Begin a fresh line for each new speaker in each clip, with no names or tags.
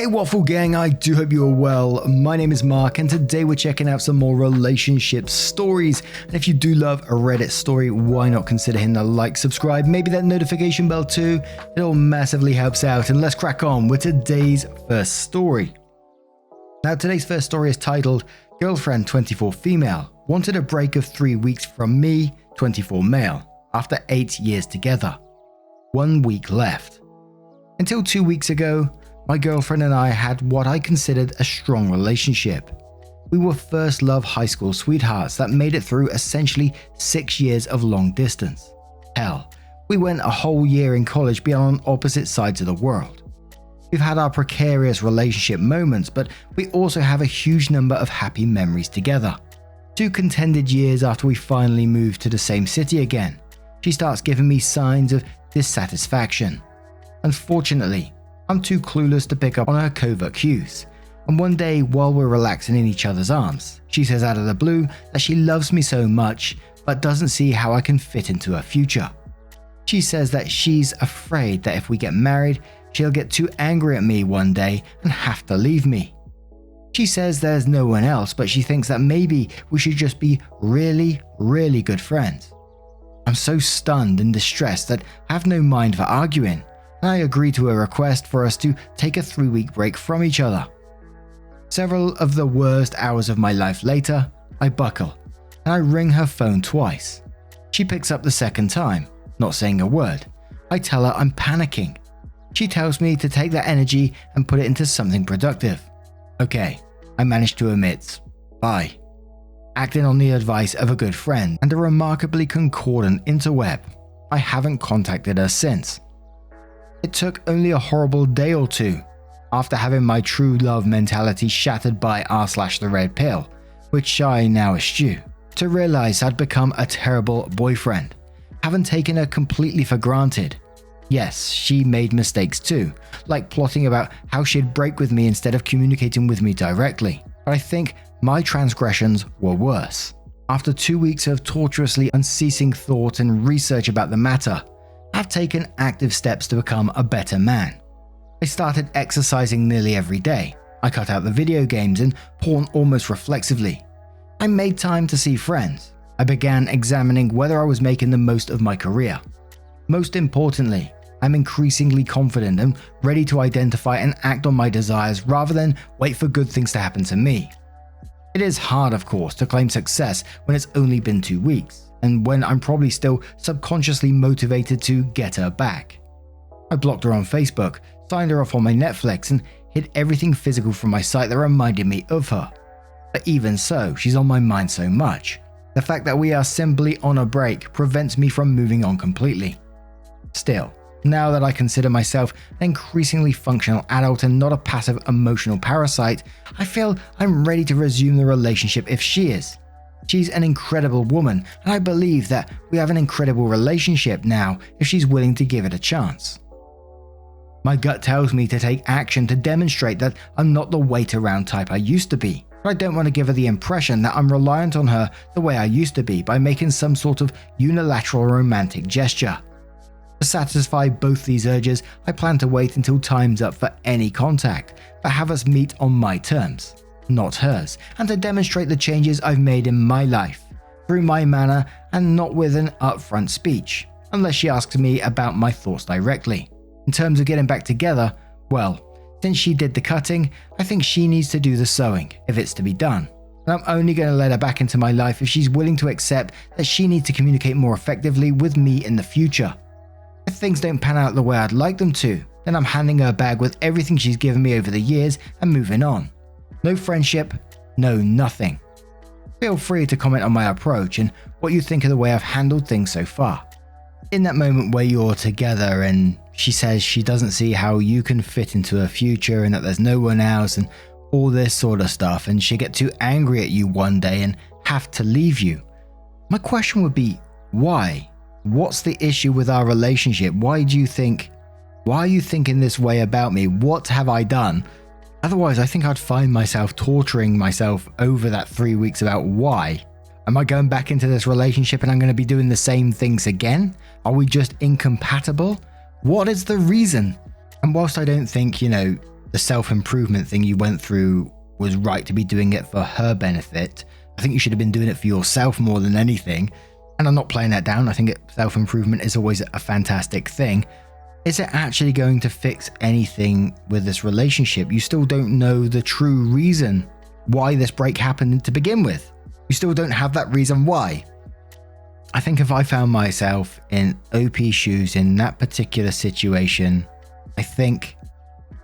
Hey Waffle Gang, I do hope you are well. My name is Mark and today we're checking out some more relationship stories. And if you do love a Reddit story, why not consider hitting the like, subscribe, maybe that notification bell too. It all massively helps out. And let's crack on with today's first story. Now today's first story is titled Girlfriend 24 Female Wanted a Break of 3 weeks from me 24 Male after 8 years together. 1 week left. Until 2 weeks ago, my girlfriend and I had what I considered a strong relationship. We were first love high school sweethearts that made it through essentially 6 years of long distance. Hell, we went a whole year in college being on opposite sides of the world. We've had our precarious relationship moments, but we also have a huge number of happy memories together. 2 contended years after we finally moved to the same city again, she starts giving me signs of dissatisfaction. Unfortunately, I'm too clueless to pick up on her covert cues, and one day while we're relaxing in each other's arms, she says out of the blue that she loves me so much but doesn't see how I can fit into her future. She says that she's afraid that if we get married, she'll get too angry at me one day and have to leave me. She says there's no one else, but she thinks that maybe we should just be really good friends. I'm so stunned and distressed that I have no mind for arguing, and I agree to a request for us to take a 3-week break from each other. Several of the worst hours of my life later, I buckle, and I ring her phone twice. She picks up the second time, not saying a word. I tell her I'm panicking. She tells me to take that energy and put it into something productive. Okay, I managed to emit, bye. Acting on the advice of a good friend and a remarkably concordant interweb, I haven't contacted her since. It took only a horrible day or two, after having my true love mentality shattered by r/the red pill, which I now eschew, to realize I'd become a terrible boyfriend, having taken her completely for granted. Yes, she made mistakes too, like plotting about how she'd break with me instead of communicating with me directly, but I think my transgressions were worse. After 2 weeks of tortuously unceasing thought and research about the matter, I've taken active steps to become a better man. I started exercising nearly every day. I cut out the video games and porn almost reflexively. I made time to see friends. I began examining whether I was making the most of my career. Most importantly, I'm increasingly confident and ready to identify and act on my desires rather than wait for good things to happen to me. It is hard, of course, to claim success when it's only been 2 weeks, and when I'm probably still subconsciously motivated to get her back. I blocked her on Facebook, signed her off on my Netflix, and hid everything physical from my sight that reminded me of her. But even so, she's on my mind so much. The fact that we are simply on a break prevents me from moving on completely. Still, now that I consider myself an increasingly functional adult and not a passive emotional parasite, I feel I'm ready to resume the relationship if she is. She's an incredible woman, and I believe that we have an incredible relationship now if she's willing to give it a chance. My gut tells me to take action to demonstrate that I'm not the wait around type I used to be, but I don't want to give her the impression that I'm reliant on her the way I used to be by making some sort of unilateral romantic gesture. To satisfy both these urges, I plan to wait until time's up for any contact, but have us meet on my terms, not hers, and to demonstrate the changes I've made in my life, through my manner and not with an upfront speech, unless she asks me about my thoughts directly. In terms of getting back together, well, since she did the cutting, I think she needs to do the sewing, if it's to be done. And I'm only going to let her back into my life if she's willing to accept that she needs to communicate more effectively with me in the future. If things don't pan out the way I'd like them to, then I'm handing her a bag with everything she's given me over the years and moving on. No friendship, no nothing. Feel free to comment on my approach and what you think of the way I've handled things so far. In that moment where you're together and she says she doesn't see how you can fit into her future and that there's no one else and all this sort of stuff, and she get too angry at you one day and have to leave you. My question would be, why? What's the issue with our relationship? Why are you thinking this way about me? What have I done? Otherwise, I think I'd find myself torturing myself over that 3 weeks about why. Am I going back into this relationship and I'm going to be doing the same things again? Are we just incompatible? What is the reason? And whilst I don't think, the self-improvement thing you went through was right to be doing it for her benefit. I think you should have been doing it for yourself more than anything. And I'm not playing that down. I think self-improvement is always a fantastic thing. Is it actually going to fix anything with this relationship? You still don't know the true reason why this break happened to begin with. You still don't have that reason why. I think if I found myself in OP's shoes in that particular situation, I think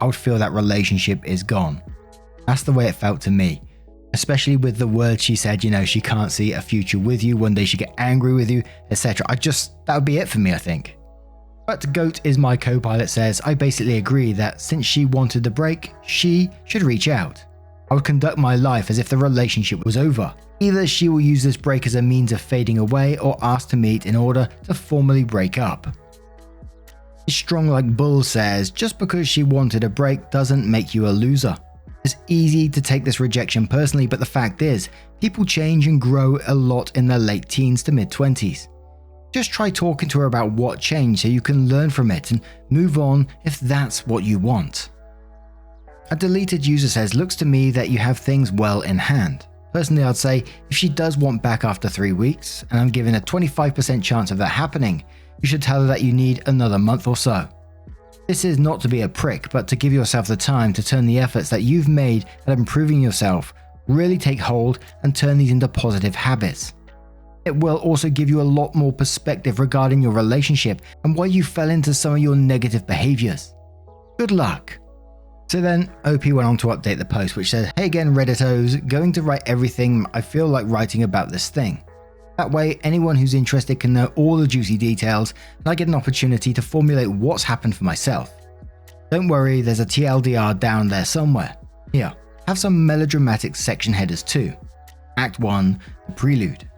I would feel that relationship is gone. That's the way it felt to me. Especially with the words she said, she can't see a future with you, one day she get angry with you, etc. That would be it for me, I think. But Goat is my co-pilot says, I basically agree that since she wanted the break, she should reach out. I would conduct my life as if the relationship was over. Either she will use this break as a means of fading away or ask to meet in order to formally break up. Strong Like Bull says, just because she wanted a break doesn't make you a loser. It's easy to take this rejection personally, but the fact is, people change and grow a lot in their late teens to mid-20s. Just try talking to her about what changed so you can learn from it and move on if that's what you want. A deleted user says, looks to me that you have things well in hand. Personally, I'd say if she does want back after 3 weeks, and I'm giving a 25% chance of that happening, you should tell her that you need another month or so. This is not to be a prick, but to give yourself the time to turn the efforts that you've made at improving yourself, really take hold and turn these into positive habits. It will also give you a lot more perspective regarding your relationship and why you fell into some of your negative behaviors. Good luck. So then OP went on to update the post, which said, hey again Redditos, going to write everything I feel like writing about this thing. That way anyone who's interested can know all the juicy details and I get an opportunity to formulate what's happened for myself. Don't worry, there's a TLDR down there somewhere. Here, have some melodramatic section headers too. Act 1, the prelude.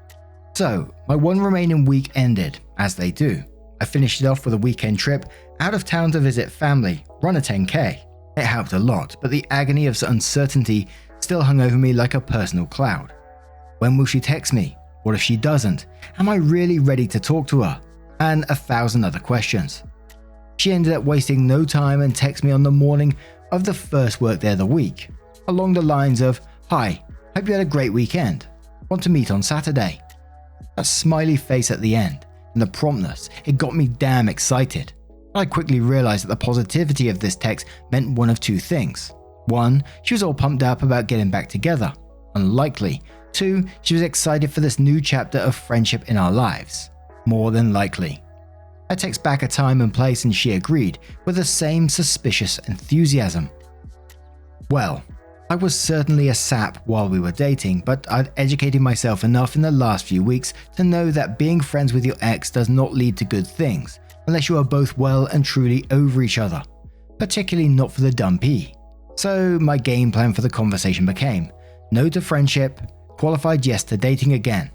So, my one remaining week ended, as they do. I finished it off with a weekend trip out of town to visit family, run a 10k. It helped a lot, but the agony of uncertainty still hung over me like a personal cloud. When will she text me? What if she doesn't? Am I really ready to talk to her? And 1,000 other questions. She ended up wasting no time and texted me on the morning of the first workday of the week, along the lines of, hi, hope you had a great weekend. Want to meet on Saturday? That smiley face at the end, and the promptness, it got me damn excited. I quickly realized that the positivity of this text meant one of two things. One, she was all pumped up about getting back together. Unlikely. Two, she was excited for this new chapter of friendship in our lives. More than likely. I text back a time and place and she agreed, with the same suspicious enthusiasm. Well, I was certainly a sap while we were dating, but I'd educated myself enough in the last few weeks to know that being friends with your ex does not lead to good things, unless you are both well and truly over each other, particularly not for the dumpy. So my game plan for the conversation became, no to friendship, qualified yes to dating again.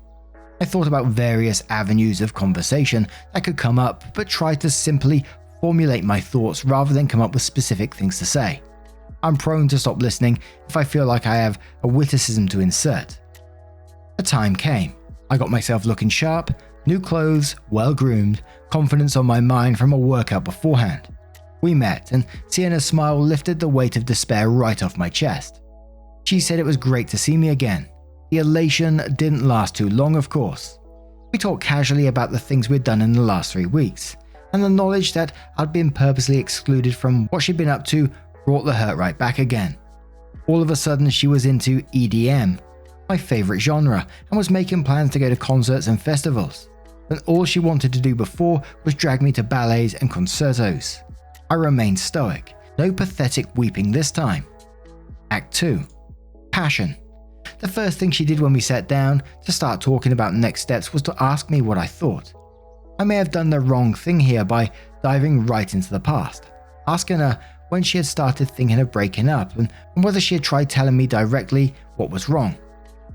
I thought about various avenues of conversation that could come up, but tried to simply formulate my thoughts rather than come up with specific things to say. I'm prone to stop listening if I feel like I have a witticism to insert. The time came. I got myself looking sharp, new clothes, well groomed, confidence on my mind from a workout beforehand. We met, and seeing her smile lifted the weight of despair right off my chest. She said it was great to see me again. The elation didn't last too long, of course. We talked casually about the things we'd done in the last 3 weeks, and the knowledge that I'd been purposely excluded from what she'd been up to brought the hurt right back again. All of a sudden she was into EDM, my favourite genre, and was making plans to go to concerts and festivals. And all she wanted to do before was drag me to ballets and concertos. I remained stoic, no pathetic weeping this time. Act 2. Passion. The first thing she did when we sat down to start talking about next steps was to ask me what I thought. I may have done the wrong thing here by diving right into the past, asking her when she had started thinking of breaking up and whether she had tried telling me directly what was wrong.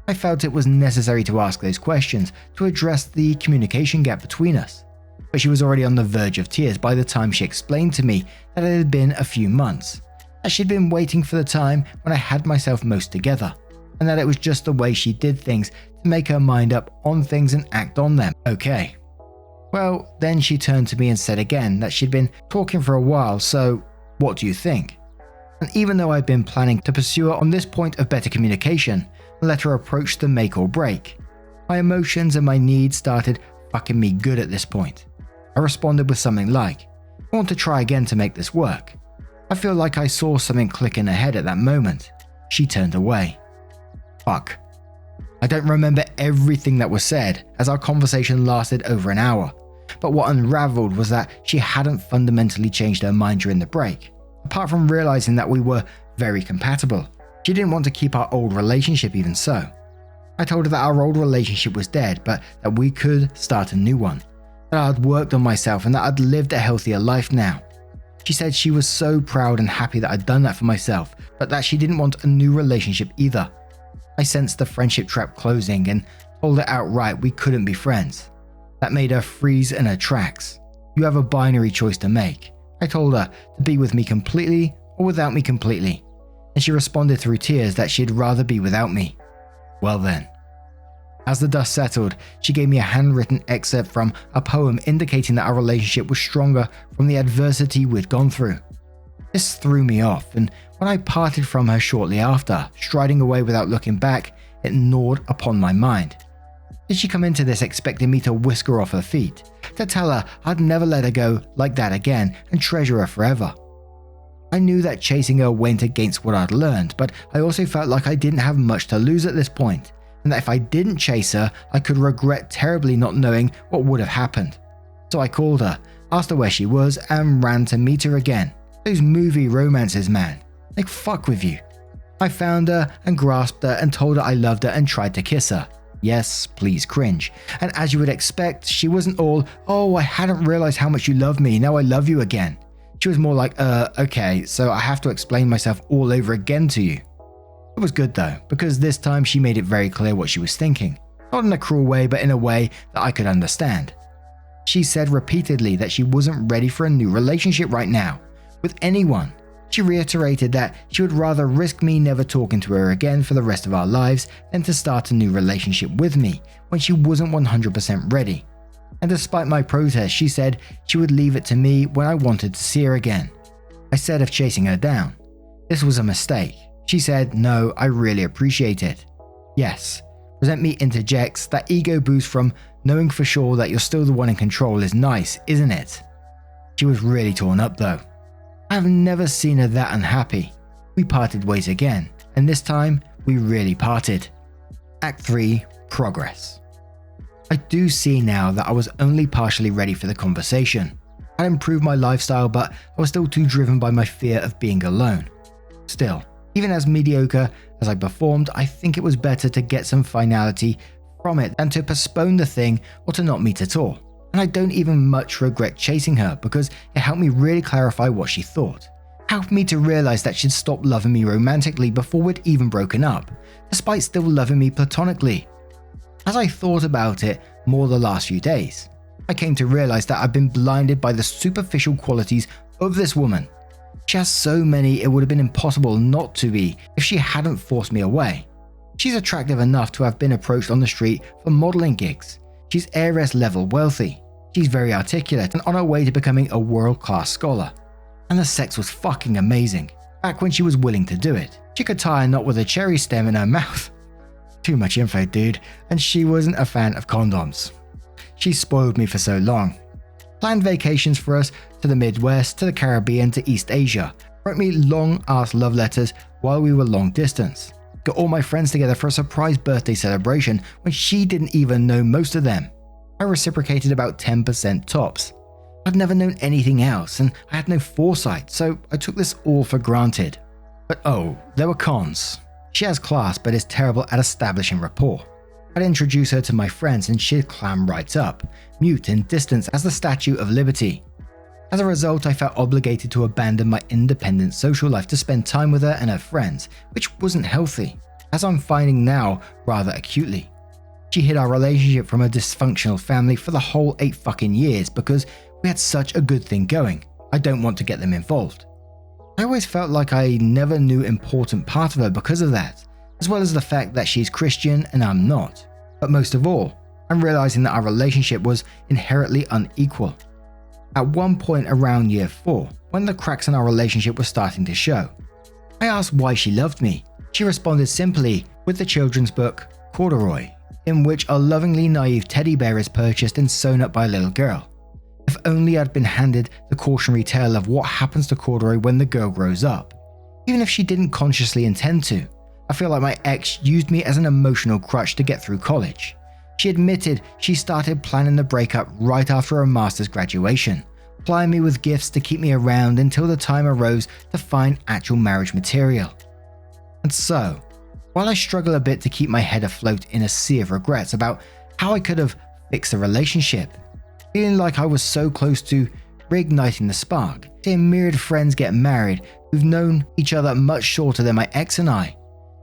I felt it was necessary to ask those questions to address the communication gap between us, but she was already on the verge of tears by the time she explained to me that it had been a few months, that she'd been waiting for the time when I had myself most together, and that it was just the way she did things to make her mind up on things and act on them. Okay. Well, then she turned to me and said again that she'd been talking for a while, so what do you think? And even though I'd been planning to pursue her on this point of better communication, and let her approach the make or break, my emotions and my needs started fucking me good at this point. I responded with something like, I want to try again to make this work. I feel like I saw something click in her head at that moment. She turned away. Fuck. I don't remember everything that was said, as our conversation lasted over an hour, but what unraveled was that she hadn't fundamentally changed her mind during the break. Apart from realizing that we were very compatible, she didn't want to keep our old relationship even so. I told her that our old relationship was dead, but that we could start a new one, that I'd worked on myself and that I'd lived a healthier life now. She said she was so proud and happy that I'd done that for myself, but that she didn't want a new relationship either. I sensed the friendship trap closing and told her outright we couldn't be friends. That made her freeze in her tracks. You have a binary choice to make. I told her to be with me completely or without me completely, and she responded through tears that she'd rather be without me. Well then. As the dust settled, she gave me a handwritten excerpt from a poem indicating that our relationship was stronger from the adversity we'd gone through. This threw me off, and when I parted from her shortly after, striding away without looking back, it gnawed upon my mind. Did she come into this expecting me to whisk her off her feet, to tell her I'd never let her go like that again and treasure her forever? I knew that chasing her went against what I'd learned, but I also felt like I didn't have much to lose at this point, and that if I didn't chase her, I could regret terribly not knowing what would have happened. So I called her, asked her where she was, and ran to meet her again. Those movie romances, man. Like, fuck with you. I found her and grasped her and told her I loved her and tried to kiss her. Yes, please cringe. And as you would expect, she wasn't all, oh, I hadn't realized how much you love me, now I love you again. She was more like, okay, so I have to explain myself all over again to you. It was good though, because this time she made it very clear what she was thinking. Not in a cruel way, but in a way that I could understand. She said repeatedly that she wasn't ready for a new relationship right now, with anyone. She reiterated that she would rather risk me never talking to her again for the rest of our lives than to start a new relationship with me when she wasn't 100% ready. And despite my protest, she said she would leave it to me when I wanted to see her again. I said of chasing her down. This was a mistake. She said, no, I really appreciate it. Yes. Resent me interjects, that ego boost from knowing for sure that you're still the one in control is nice, isn't it? She was really torn up though. I've never seen her that unhappy. We parted ways again, and this time we really parted. Act 3, Progress. I do see now that I was only partially ready for the conversation. I'd improved my lifestyle, but I was still too driven by my fear of being alone. Still, even as mediocre as I performed, I think it was better to get some finality from it than to postpone the thing or to not meet at all. And I don't even much regret chasing her because it helped me really clarify what she thought. Helped me to realize that she'd stopped loving me romantically before we'd even broken up, despite still loving me platonically. As I thought about it more the last few days, I came to realize that I've been blinded by the superficial qualities of this woman. She has so many it would have been impossible not to be if she hadn't forced me away. She's attractive enough to have been approached on the street for modeling gigs. She's heiress level wealthy. She's very articulate and on her way to becoming a world-class scholar. And the sex was fucking amazing, back when she was willing to do it. She could tie a knot with a cherry stem in her mouth. Too much info, dude, and she wasn't a fan of condoms. She spoiled me for so long. Planned vacations for us to the Midwest, to the Caribbean, to East Asia. Wrote me long-ass love letters while we were long distance. Got all my friends together for a surprise birthday celebration when she didn't even know most of them. I reciprocated about 10% tops. I'd never known anything else, and I had no foresight, so I took this all for granted. But oh, there were cons. She has class but is terrible at establishing rapport. I'd introduce her to my friends and she'd clam right up, mute and distant as the Statue of Liberty. As a result, I felt obligated to abandon my independent social life to spend time with her and her friends, which wasn't healthy, as I'm finding now rather acutely. She hid our relationship from a dysfunctional family for the whole 8 fucking years because we had such a good thing going. I don't want to get them involved. I always felt like I never knew important part of her because of that, as well as the fact that she's Christian and I'm not. But most of all, I'm realizing that our relationship was inherently unequal. At one point around year 4, when the cracks in our relationship were starting to show, I asked why she loved me. She responded simply with the children's book Corduroy, in which a lovingly naive teddy bear is purchased and sewn up by a little girl. If only I'd been handed the cautionary tale of what happens to Corduroy when the girl grows up. Even if she didn't consciously intend to, I feel like my ex used me as an emotional crutch to get through college. She admitted she started planning the breakup right after her master's graduation, plying me with gifts to keep me around until the time arose to find actual marriage material. And so, while I struggle a bit to keep my head afloat in a sea of regrets about how I could have fixed the relationship, feeling like I was so close to reigniting the spark, seeing myriad friends get married who've known each other much shorter than my ex and I.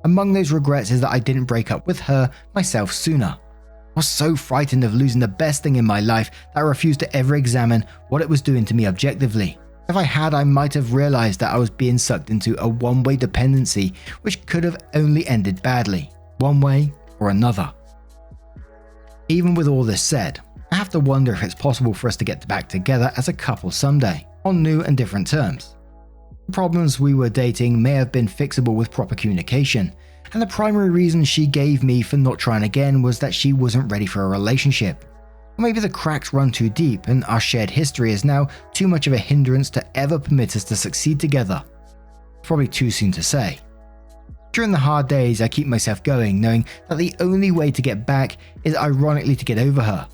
Among those regrets is that I didn't break up with her myself sooner. I was so frightened of losing the best thing in my life that I refused to ever examine what it was doing to me objectively. If I had, I might have realized that I was being sucked into a one-way dependency which could have only ended badly, one way or another. Even with all this said, I have to wonder if it's possible for us to get back together as a couple someday, on new and different terms. The problems we were dating may have been fixable with proper communication, and the primary reason she gave me for not trying again was that she wasn't ready for a relationship. Or maybe the cracks run too deep and our shared history is now too much of a hindrance to ever permit us to succeed together. Probably too soon to say. During the hard days, I keep myself going, knowing that the only way to get back is ironically to get over her.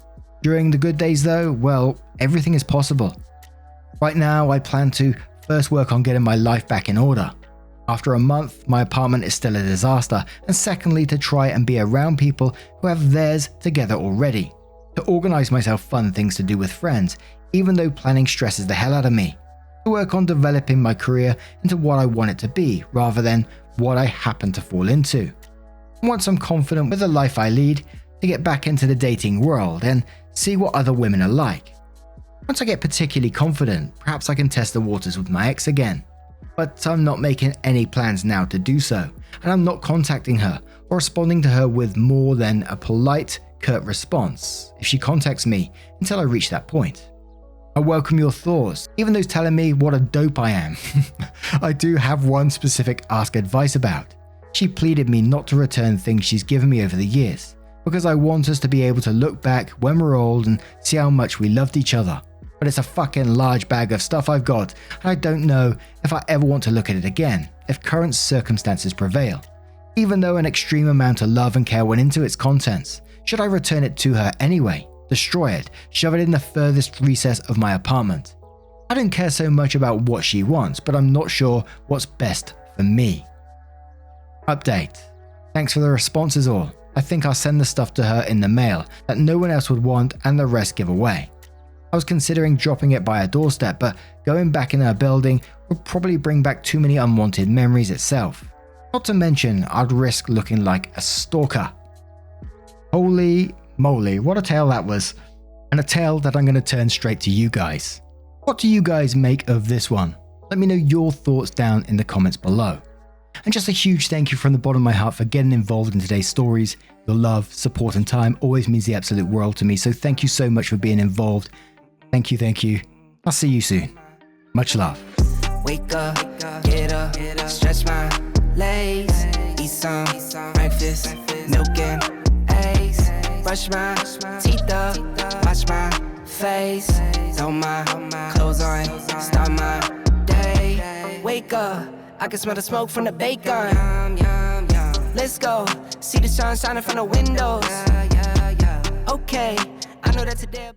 During the good days though, well, everything is possible. Right now, I plan to first work on getting my life back in order. After a month, my apartment is still a disaster, and secondly, to try and be around people who have theirs together already. To organize myself fun things to do with friends, even though planning stresses the hell out of me. To work on developing my career into what I want it to be, rather than what I happen to fall into. Once I'm confident with the life I lead, to get back into the dating world and see what other women are like. Once I get particularly confident, perhaps I can test the waters with my ex again. But I'm not making any plans now to do so, and I'm not contacting her or responding to her with more than a polite, curt response if she contacts me until I reach that point. I welcome your thoughts, even those telling me what a dope I am. I do have one specific ask advice about. She pleaded me not to return things she's given me over the years, because I want us to be able to look back when we're old and see how much we loved each other. But it's a fucking large bag of stuff I've got, and I don't know if I ever want to look at it again if current circumstances prevail. Even though an extreme amount of love and care went into its contents, should I return it to her anyway? Destroy it, shove it in the furthest recess of my apartment? I don't care so much about what she wants, but I'm not sure what's best for me. Update. Thanks for the responses all. I think I'll send the stuff to her in the mail that no one else would want and the rest give away. I was considering dropping it by her doorstep, but going back in her building would probably bring back too many unwanted memories itself. Not to mention, I'd risk looking like a stalker. Holy moly, what a tale that was. And a tale that I'm going to turn straight to you guys. What do you guys make of this one? Let me know your thoughts down in the comments below. And just a huge thank you from the bottom of my heart for getting involved in today's stories. Your love, support and time always means the absolute world to me, so thank you so much for being involved. Thank you. I'll see you soon. Much love.
Wake up, get up, stretch my legs, eat some breakfast, milk and eggs, brush my teeth up, wash my face, throw my clothes on, start my day. Wake up, I can smell the smoke from the bacon. Let's go, see the sun shining from the windows. Okay, I know that today